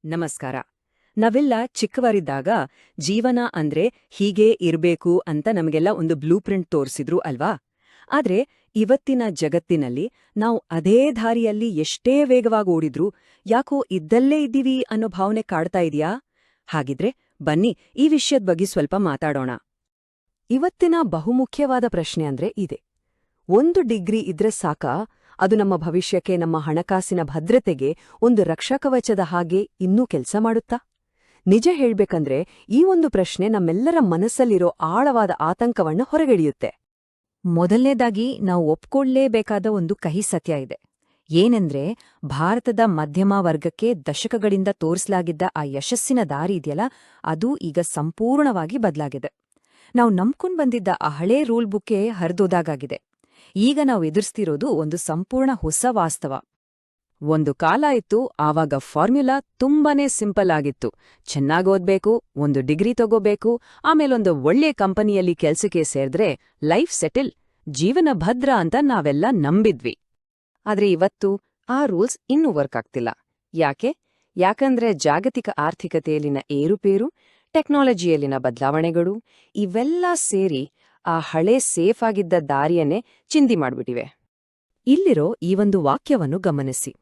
ನಮಸ್ಕಾರ. ನಾವೆಲ್ಲ ಚಿಕ್ಕವರಿದ್ದಾಗ ಜೀವನ ಅಂದ್ರೆ ಹೀಗೇ ಇರ್ಬೇಕು ಅಂತ ನಮಗೆಲ್ಲ ಒಂದು ಬ್ಲೂ ಪ್ರಿಂಟ್ ತೋರಿಸಿದ್ರು ಅಲ್ವಾ? ಆದ್ರೆ ಇವತ್ತಿನ ಜಗತ್ತಿನಲ್ಲಿ ನಾವು ಅದೇ ದಾರಿಯಲ್ಲಿ ಎಷ್ಟೇ ವೇಗವಾಗಿ ಓಡಿದ್ರೂ ಯಾಕೋ ಇದ್ದಲ್ಲೇ ಇದ್ದೀವಿ ಅನ್ನೋ ಭಾವನೆ ಕಾಡ್ತಾ ಇದೆಯಾ? ಹಾಗಿದ್ರೆ ಬನ್ನಿ ಈ ವಿಷಯದ ಬಗ್ಗೆ ಸ್ವಲ್ಪ ಮಾತಾಡೋಣ. ಇವತ್ತಿನ ಬಹುಮುಖ್ಯವಾದ ಪ್ರಶ್ನೆ ಅಂದ್ರೆ ಇದೆ. 1 ಡಿಗ್ರಿ ಇದ್ರೆ ಸಾಕಾ? ಅದು ನಮ್ಮ ಭವಿಷ್ಯಕ್ಕೆ, ನಮ್ಮ ಹಣಕಾಸಿನ ಭದ್ರತೆಗೆ ಒಂದು ರಕ್ಷಕವಚದ ಹಾಗೆ ಇನ್ನೂ ಕೆಲಸ ಮಾಡುತ್ತಾ? ನಿಜ ಹೇಳ್ಬೇಕಂದ್ರೆ ಈ ಒಂದು ಪ್ರಶ್ನೆ ನಮ್ಮೆಲ್ಲರ ಮನಸ್ಸಲ್ಲಿರೋ ಆಳವಾದ ಆತಂಕವನ್ನ ಹೊರಗೆಳೆಯುತ್ತೆ. ಮೊದಲನೇದಾಗಿ ನಾವು ಒಪ್ಕೊಳ್ಳೇಬೇಕಾದ ಒಂದು ಕಹಿ ಸತ್ಯ ಇದೆ. ಏನೆಂದ್ರೆ ಭಾರತದ ಮಧ್ಯಮ ವರ್ಗಕ್ಕೆ ದಶಕಗಳಿಂದ ತೋರಿಸಲಾಗಿದ್ದ ಆ ಯಶಸ್ಸಿನ ದಾರಿ ಇದೆಯಲ್ಲ, ಅದು ಈಗ ಸಂಪೂರ್ಣವಾಗಿ ಬದಲಾಗಿದೆ. ನಾವು ನಂಬ್ಕೊಂಡ್ ಬಂದಿದ್ದ ಆ ಹಳೇ ರೂಲ್ ಬುಕ್ಕೇ ಹರಿದೋದಾಗಿದೆ. ಈಗ ನಾವು ಎದುರಿಸ್ತಿರೋದು ಒಂದು ಸಂಪೂರ್ಣ ಹೊಸ ವಾಸ್ತವ. ಒಂದು ಕಾಲ ಇತ್ತು, ಆವಾಗ ಫಾರ್ಮ್ಯುಲಾ ತುಂಬಾನೇ ಸಿಂಪಲ್ ಆಗಿತ್ತು. ಚೆನ್ನಾಗ್ ಓದ್ಬೇಕು, 1 ಡಿಗ್ರಿ ತಗೋಬೇಕು, ಆಮೇಲೊಂದು ಒಳ್ಳೆ ಕಂಪನಿಯಲ್ಲಿ ಕೆಲ್ಸಕ್ಕೆ ಸೇರಿದ್ರೆ ಲೈಫ್ ಸೆಟಲ್, ಜೀವನ ಭದ್ರ ಅಂತ ನಾವೆಲ್ಲ ನಂಬಿದ್ವಿ. ಆದ್ರೆ ಇವತ್ತು ಆ ರೂಲ್ಸ್ ಇನ್ನೂ ವರ್ಕ್ ಆಗ್ತಿಲ್ಲ. ಯಾಕಂದ್ರೆ ಜಾಗತಿಕ ಆರ್ಥಿಕತೆಯಲ್ಲಿನ ಏರುಪೇರು, ಟೆಕ್ನಾಲಜಿಯಲ್ಲಿನ ಬದಲಾವಣೆಗಳು ಇವೆಲ್ಲ ಸೇರಿ ಆ ಹಳೆ ಸೇಫ್ ಆಗಿದ್ದ ದಾರಿಯನ್ನೇ ಚಿಂದಿ ಮಾಡ್ಬಿಟ್ಟಿವೆ. ಇಲ್ಲಿರೋ ಈ ಒಂದು ವಾಕ್ಯವನ್ನು ಗಮನಿಸಿ.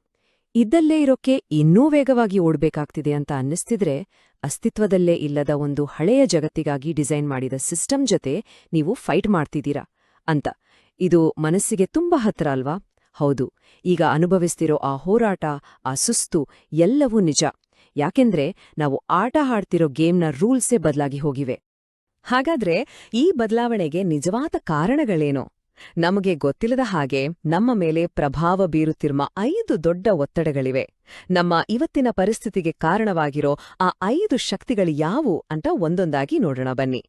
ಇದ್ದಲ್ಲೇ ಇರೋಕೆ ಇನ್ನೂ ವೇಗವಾಗಿ ಓಡ್ಬೇಕಾಗ್ತಿದೆ ಅಂತ ಅನ್ನಿಸ್ತಿದ್ರೆ ಅಸ್ತಿತ್ವದಲ್ಲೇ ಇಲ್ಲದ ಒಂದು ಹಳೆಯ ಜಗತ್ತಿಗಾಗಿ ಡಿಸೈನ್ ಮಾಡಿದ ಸಿಸ್ಟಮ್ ಜೊತೆ ನೀವು ಫೈಟ್ ಮಾಡ್ತಿದ್ದೀರಾ ಅಂತ. ಇದು ಮನಸ್ಸಿಗೆ ತುಂಬಾ ಹತ್ರ ಅಲ್ವಾ? ಹೌದು, ಈಗ ಅನುಭವಿಸ್ತಿರೋ ಆ ಹೋರಾಟ, ಆ ಸುಸ್ತು ಎಲ್ಲವೂ ನಿಜ. ಯಾಕೆಂದ್ರೆ ನಾವು ಆಟ ಆಡ್ತಿರೋ ಗೇಮ್ನ ರೂಲ್ಸೇ ಬದಲಾಗಿ ಹೋಗಿವೆ. ಹಾಗಾದ್ರೆ ಈ ಬದಲಾವಣೆಗೆ ನಿಜವಾದ ಕಾರಣಗಳೇನು? ನಮಗೆ ಗೊತ್ತಿಲ್ಲದ ಹಾಗೆ ನಮ್ಮ ಮೇಲೆ ಪ್ರಭಾವ ಬೀರುತ್ತಿರುವ 5 ದೊಡ್ಡ ಒತ್ತಡಗಳಿವೆ. ನಮ್ಮ ಇವತ್ತಿನ ಪರಿಸ್ಥಿತಿಗೆ ಕಾರಣವಾಗಿರೋ ಆ 5 ಶಕ್ತಿಗಳು ಯಾವು ಅಂತ ಒಂದೊಂದಾಗಿ ನೋಡೋಣ ಬನ್ನಿ.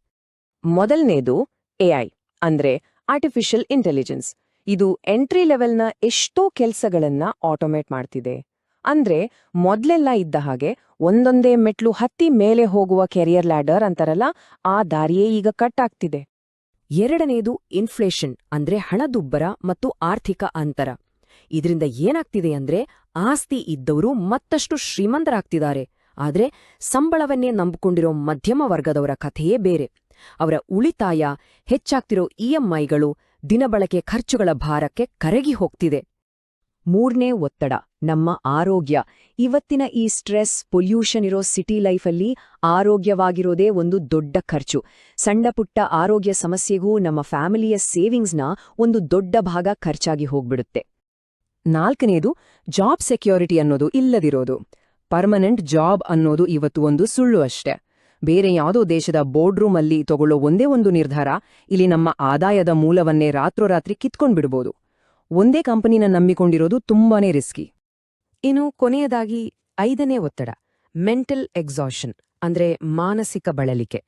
ಮೊದಲನೇದು ಎಐ ಅಂದ್ರೆ ಆರ್ಟಿಫಿಷಿಯಲ್ ಇಂಟೆಲಿಜೆನ್ಸ್. ಇದು ಎಂಟ್ರಿ ಲೆವೆಲ್ನ ಎಷ್ಟೋ ಕೆಲ್ಸಗಳನ್ನ ಆಟೋಮೇಟ್ ಮಾಡ್ತಿದೆ. ಅಂದ್ರೆ ಮೊದ್ಲೆಲ್ಲ ಇದ್ದ ಹಾಗೆ ಒಂದೊಂದೇ ಮೆಟ್ಲು ಹತ್ತಿ ಮೇಲೆ ಹೋಗುವ ಕೆರಿಯರ್ ಲ್ಯಾಡರ್ ಅಂತಾರಲ್ಲ, ಆ ದಾರಿಯೇ ಈಗ ಕಟ್ ಆಗ್ತಿದೆ. ಎರಡನೇದು ಇನ್ಫ್ಲೇಷನ್ ಅಂದ್ರೆ ಹಣದುಬ್ಬರ ಮತ್ತು ಆರ್ಥಿಕ ಅಂತರ. ಇದರಿಂದ ಏನಾಗ್ತಿದೆ ಅಂದ್ರೆ ಆಸ್ತಿ ಇದ್ದವರು ಮತ್ತಷ್ಟು ಶ್ರೀಮಂತರಾಗ್ತಿದ್ದಾರೆ. ಆದ್ರೆ ಸಂಬಳವನ್ನೇ ನಂಬಿಕೊಂಡಿರೋ ಮಧ್ಯಮ ವರ್ಗದವರ ಕಥೆಯೇ ಬೇರೆ. ಅವರ ಉಳಿತಾಯ, ಹೆಚ್ಚಾಗ್ತಿರೋ ಇಎಂಐಗಳು, ದಿನಬಳಕೆ ಖರ್ಚುಗಳ ಭಾರಕ್ಕೆ ಕರಗಿ ಹೋಗ್ತಿದೆ. ಮೂರನೇ ಒತ್ತಡ ನಮ್ಮ ಆರೋಗ್ಯ. ಇವತ್ತಿನ ಈ ಸ್ಟ್ರೆಸ್, ಪೊಲ್ಯೂಷನ್ ಇರೋ ಸಿಟಿ ಲೈಫಲ್ಲಿ ಆರೋಗ್ಯವಾಗಿರೋದೇ ಒಂದು ದೊಡ್ಡ ಖರ್ಚು. ಸಣ್ಣಪುಟ್ಟ ಆರೋಗ್ಯ ಸಮಸ್ಯೆಗೂ ನಮ್ಮ ಫ್ಯಾಮಿಲಿಯ ಸೇವಿಂಗ್ಸ್ನ ಒಂದು ದೊಡ್ಡ ಭಾಗ ಖರ್ಚಾಗಿ ಹೋಗ್ಬಿಡುತ್ತೆ. ನಾಲ್ಕನೇದು ಜಾಬ್ ಸೆಕ್ಯೂರಿಟಿ ಅನ್ನೋದು ಇಲ್ಲದಿರೋದು. ಪರ್ಮನೆಂಟ್ ಜಾಬ್ ಅನ್ನೋದು ಇವತ್ತು ಒಂದು ಸುಳ್ಳು ಅಷ್ಟೆ. ಬೇರೆ ಯಾವುದೋ ದೇಶದ ಬೋರ್ಡ್ರೂಮಲ್ಲಿ ತಗೊಳ್ಳೋ ಒಂದೇ ಒಂದು ನಿರ್ಧಾರ ಇಲ್ಲಿ ನಮ್ಮ ಆದಾಯದ ಮೂಲವನ್ನೇ ರಾತ್ರೋರಾತ್ರಿ ಕಿತ್ಕೊಂಡ್ಬಿಡ್ಬೋದು. ಒಂದೇ ಕಂಪನಿನ ನಂಬಿಕೊಂಡಿರೋದು ತುಂಬಾನೇ ರಿಸ್ಕಿ. ಇನ್ನು ಕೊನೆಯದಾಗಿ 5ನೇ ಒತ್ತಡ ಮೆಂಟಲ್ ಎಕ್ಸಾಷನ್ ಅಂದ್ರೆ ಮಾನಸಿಕ ಬಳಲಿಕೆ.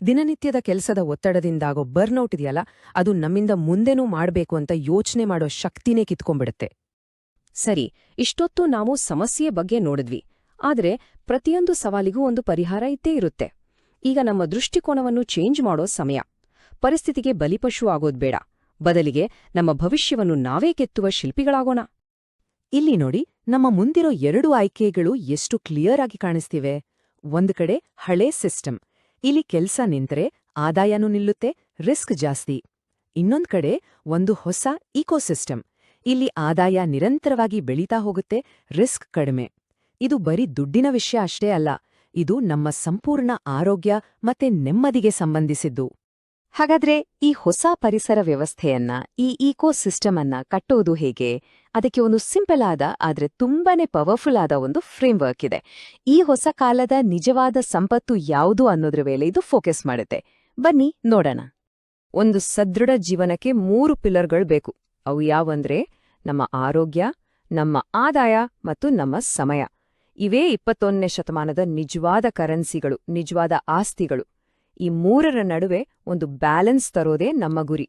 ದಿನನಿತ್ಯದ ಕೆಲಸದ ಒತ್ತಡದಿಂದಾಗೋ ಬರ್ನ್ಔಟ್ ಇದೆಯಲ್ಲ, ಅದು ನಮ್ಮಿಂದ ಮುಂದೆನೂ ಮಾಡ್ಬೇಕು ಅಂತ ಯೋಚನೆ ಮಾಡೋ ಶಕ್ತಿನೇ ಕಿತ್ಕೊಂಡ್ಬಿಡುತ್ತೆ. ಸರಿ, ಇಷ್ಟೊತ್ತು ನಾವು ಸಮಸ್ಯೆ ಬಗ್ಗೆ ನೋಡಿದ್ವಿ. ಆದ್ರೆ ಪ್ರತಿಯೊಂದು ಸವಾಲಿಗೂ ಒಂದು ಪರಿಹಾರ ಇದ್ದೇ ಇರುತ್ತೆ. ಈಗ ನಮ್ಮ ದೃಷ್ಟಿಕೋನವನ್ನು ಚೇಂಜ್ ಮಾಡೋ ಸಮಯ. ಪರಿಸ್ಥಿತಿಗೆ ಬಲಿಪಶು ಆಗೋದ್ಬೇಡ, ಬದಲಿಗೆ ನಮ್ಮ ಭವಿಷ್ಯವನ್ನು ನಾವೇ ಕೆತ್ತುವ ಶಿಲ್ಪಿಗಳಾಗೋಣ. ಇಲ್ಲಿ ನೋಡಿ, ನಮ್ಮ ಮುಂದಿರೋ 2 ಆಯ್ಕೆಗಳು ಎಷ್ಟು ಕ್ಲಿಯರ್ ಆಗಿ ಕಾಣಿಸ್ತಿವೆ. ಒಂದು ಕಡೆ ಹಳೇ ಸಿಸ್ಟಮ್, ಇಲ್ಲಿ ಕೆಲ್ಸ ನಿಂತರೆ ಆದಾಯನೂ ನಿಲ್ಲುತ್ತೆ, ರಿಸ್ಕ್ ಜಾಸ್ತಿ. ಇನ್ನೊಂದ್ ಕಡೆ ಒಂದು ಹೊಸ ಇಕೋಸಿಸ್ಟಮ್, ಇಲ್ಲಿ ಆದಾಯ ನಿರಂತರವಾಗಿ ಬೆಳೀತಾ ಹೋಗುತ್ತೆ, ರಿಸ್ಕ್ ಕಡಿಮೆ. ಇದು ಬರೀ ದುಡ್ಡಿನ ವಿಷಯ ಅಷ್ಟೇ ಅಲ್ಲ, ಇದು ನಮ್ಮ ಸಂಪೂರ್ಣ ಆರೋಗ್ಯ ಮತ್ತೆ ನೆಮ್ಮದಿಗೆ ಸಂಬಂಧಿಸಿದ್ದು. ಹಾಗಾದ್ರೆ ಈ ಹೊಸ ಪರಿಸರ ವ್ಯವಸ್ಥೆಯನ್ನ, ಈ ಇಕೋಸಿಸ್ಟಮ್ ಅನ್ನ ಕಟ್ಟೋದು ಹೇಗೆ? ಅದಕ್ಕೆ ಒಂದು ಸಿಂಪಲ್ ಆದ ಆದ್ರೆ ತುಂಬಾನೇ ಪವರ್ಫುಲ್ ಆದ ಒಂದು ಫ್ರೇಮ್ವರ್ಕ್ ಇದೆ. ಈ ಹೊಸ ಕಾಲದ ನಿಜವಾದ ಸಂಪತ್ತು ಯಾವುದು ಅನ್ನೋದ್ರ ಮೇಲೆ ಇದು ಫೋಕಸ್ ಮಾಡುತ್ತೆ. ಬನ್ನಿ ನೋಡೋಣ. ಒಂದು ಸದೃಢ ಜೀವನಕ್ಕೆ 3 ಪಿಲ್ಲರ್ಗಳು ಬೇಕು. ಅವು ಯಾವಂದ್ರೆ ನಮ್ಮ ಆರೋಗ್ಯ, ನಮ್ಮ ಆದಾಯ ಮತ್ತು ನಮ್ಮ ಸಮಯ. ಇವೇ 21ನೇ ಶತಮಾನದ ನಿಜವಾದ ಕರೆನ್ಸಿಗಳು, ನಿಜವಾದ ಆಸ್ತಿಗಳು. ಈ 3ರ ನಡುವೆ ಒಂದು ಬ್ಯಾಲೆನ್ಸ್ ತರೋದೇ ನಮ್ಮ ಗುರಿ.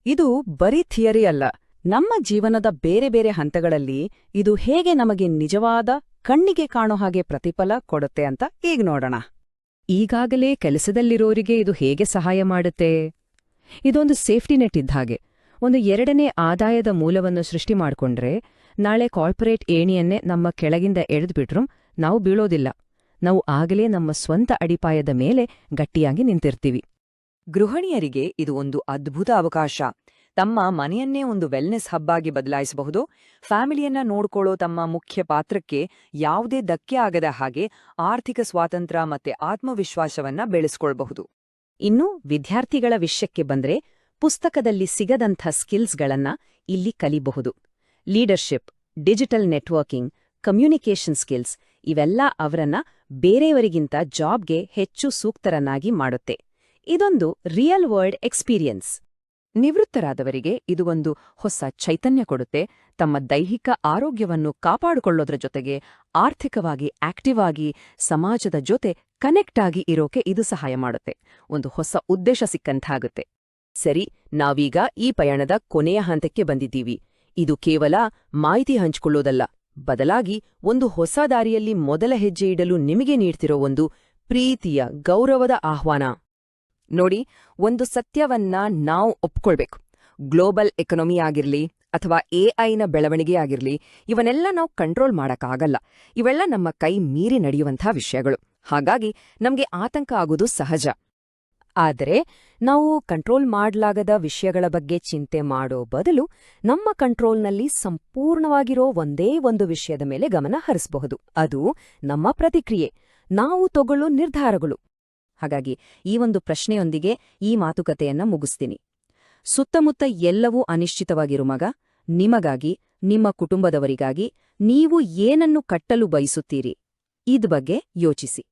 ಇದು ಬರೀ ಥಿಯರಿ ಅಲ್ಲ, ನಮ್ಮ ಜೀವನದ ಬೇರೆ ಬೇರೆ ಹಂತಗಳಲ್ಲಿ ಇದು ಹೇಗೆ ನಮಗೆ ನಿಜವಾದ ಕಣ್ಣಿಗೆ ಕಾಣೋ ಹಾಗೆ ಪ್ರತಿಫಲ ಕೊಡುತ್ತೆ ಅಂತ ಈಗ ನೋಡೋಣ. ಈಗಾಗಲೇ ಕೆಲಸದಲ್ಲಿರೋರಿಗೆ ಇದು ಹೇಗೆ ಸಹಾಯ ಮಾಡುತ್ತೆ? ಇದೊಂದು ಸೇಫ್ಟಿ ನೆಟ್ ಇದ್ದ ಹಾಗೆ. ಒಂದು 2ನೇ ಆದಾಯದ ಮೂಲವನ್ನು ಸೃಷ್ಟಿ ಮಾಡ್ಕೊಂಡ್ರೆ ನಾಳೆ ಕಾರ್ಪೊರೇಟ್ ಏಣಿಯನ್ನೇ ನಮ್ಮ ಕೆಳಗಿಂದ ಎಳೆದ್ಬಿಟ್ರೂ ನಾವು ಬೀಳೋದಿಲ್ಲ. ನಾವು ಆಗಲೇ ನಮ್ಮ ಸ್ವಂತ ಅಡಿಪಾಯದ ಮೇಲೆ ಗಟ್ಟಿಯಾಗಿ ನಿಂತಿರ್ತೀವಿ. ಗೃಹಿಣಿಯರಿಗೆ ಇದು ಒಂದು ಅದ್ಭುತ ಅವಕಾಶ. ತಮ್ಮ ಮನೆಯನ್ನೇ ಒಂದು ವೆಲ್ನೆಸ್ ಹಬ್ ಆಗಿ ಬದಲಾಯಿಸಬಹುದು. ಫ್ಯಾಮಿಲಿಯನ್ನ ನೋಡ್ಕೊಳ್ಳೋ ತಮ್ಮ ಮುಖ್ಯ ಪಾತ್ರಕ್ಕೆ ಯಾವುದೇ ಧಕ್ಕೆ ಆಗದ ಹಾಗೆ ಆರ್ಥಿಕ ಸ್ವಾತಂತ್ರ್ಯ ಮತ್ತೆ ಆತ್ಮವಿಶ್ವಾಸವನ್ನ ಬೆಳೆಸ್ಕೊಳ್ಬಹುದು. ಇನ್ನು ವಿದ್ಯಾರ್ಥಿಗಳ ವಿಷಯಕ್ಕೆ ಬಂದ್ರೆ ಪುಸ್ತಕದಲ್ಲಿ ಸಿಗದಂಥ ಸ್ಕಿಲ್ಸ್ಗಳನ್ನ ಇಲ್ಲಿ ಕಲಿಬಹುದು. Leadership, digital networking, communication skills ಇವೆಲ್ಲ ಅವರನ್ನ ಬೇರೆಯವರಿಗಿಂತ ಜಾಬ್ಗೆ ಹೆಚ್ಚು ಸೂಕ್ತರನ್ನಾಗಿ ಮಾಡುತ್ತೆ. ಇದೊಂದು ರಿಯಲ್ ವರ್ಲ್ಡ್ ಎಕ್ಸ್ಪೀರಿಯನ್ಸ್. ನಿವೃತ್ತರಾದವರಿಗೆ ಇದು ಒಂದು ಹೊಸ ಚೈತನ್ಯ ಕೊಡುತ್ತೆ. ತಮ್ಮ ದೈಹಿಕ ಆರೋಗ್ಯವನ್ನು ಕಾಪಾಡಿಕೊಳ್ಳೋದ್ರ ಜೊತೆಗೆ ಆರ್ಥಿಕವಾಗಿ ಆಕ್ಟಿವ್ ಆಗಿ ಸಮಾಜದ ಜೊತೆ ಕನೆಕ್ಟ್ ಆಗಿ ಇರೋಕೆ ಇದು ಸಹಾಯ ಮಾಡುತ್ತೆ. ಒಂದು ಹೊಸ ಉದ್ದೇಶ ಸಿಕ್ಕಂತಾಗುತ್ತೆ. ಸರಿ, ನಾವೀಗ ಈ ಪಯಣದ ಕೊನೆಯ ಹಂತಕ್ಕೆ ಬಂದಿದ್ದೀವಿ. ಇದು ಕೇವಲ ಮಾಹಿತಿ ಹಂಚಿಕೊಳ್ಳೋದಲ್ಲ, ಬದಲಾಗಿ ಒಂದು ಹೊಸ ದಾರಿಯಲ್ಲಿ ಮೊದಲ ಹೆಜ್ಜೆ ಇಡಲು ನಿಮಗೆ ನೀಡ್ತಿರೋ ಒಂದು ಪ್ರೀತಿಯ, ಗೌರವದ ಆಹ್ವಾನ. ನೋಡಿ, ಒಂದು ಸತ್ಯವನ್ನ ನಾವು ಒಪ್ಕೊಳ್ಬೇಕು. ಗ್ಲೋಬಲ್ ಎಕನಾಮಿ ಆಗಿರ್ಲಿ ಅಥವಾ ಎಐನ ಬೆಳವಣಿಗೆ ಆಗಿರ್ಲಿ, ಇವನ್ನೆಲ್ಲ ನಾವು ಕಂಟ್ರೋಲ್ ಮಾಡಕ್ಕಾಗಲ್ಲ. ಇವೆಲ್ಲ ನಮ್ಮ ಕೈ ಮೀರಿ ನಡೆಯುವಂಥ ವಿಷಯಗಳು. ಹಾಗಾಗಿ ನಮ್ಗೆ ಆತಂಕ ಆಗೋದು ಸಹಜ. ಆದರೆ ನಾವು ಕಂಟ್ರೋಲ್ ಮಾಡ್ಲಾಗದ ವಿಷಯಗಳ ಬಗ್ಗೆ ಚಿಂತೆ ಮಾಡೋ ಬದಲು ನಮ್ಮ ಕಂಟ್ರೋಲ್ನಲ್ಲಿ ಸಂಪೂರ್ಣವಾಗಿರೋ ಒಂದೇ ಒಂದು ವಿಷಯದ ಮೇಲೆ ಗಮನ ಹರಿಸಬಹುದು. ಅದು ನಮ್ಮ ಪ್ರತಿಕ್ರಿಯೆ, ನಾವು ತಗೊಳ್ಳೋ ನಿರ್ಧಾರಗಳು. ಹಾಗಾಗಿ ಈ ಒಂದು ಪ್ರಶ್ನೆಯೊಂದಿಗೆ ಈ ಮಾತುಕತೆಯನ್ನ ಮುಗಿಸ್ತೀನಿ. ಸುತ್ತಮುತ್ತ ಎಲ್ಲವೂ ಅನಿಶ್ಚಿತವಾಗಿರುವಾಗ ನಿಮಗಾಗಿ, ನಿಮ್ಮ ಕುಟುಂಬದವರಿಗಾಗಿ ನೀವು ಏನನ್ನು ಕಟ್ಟಲು ಬಯಸುತ್ತೀರಿ? ಇದ್ ಬಗ್ಗೆ ಯೋಚಿಸಿ.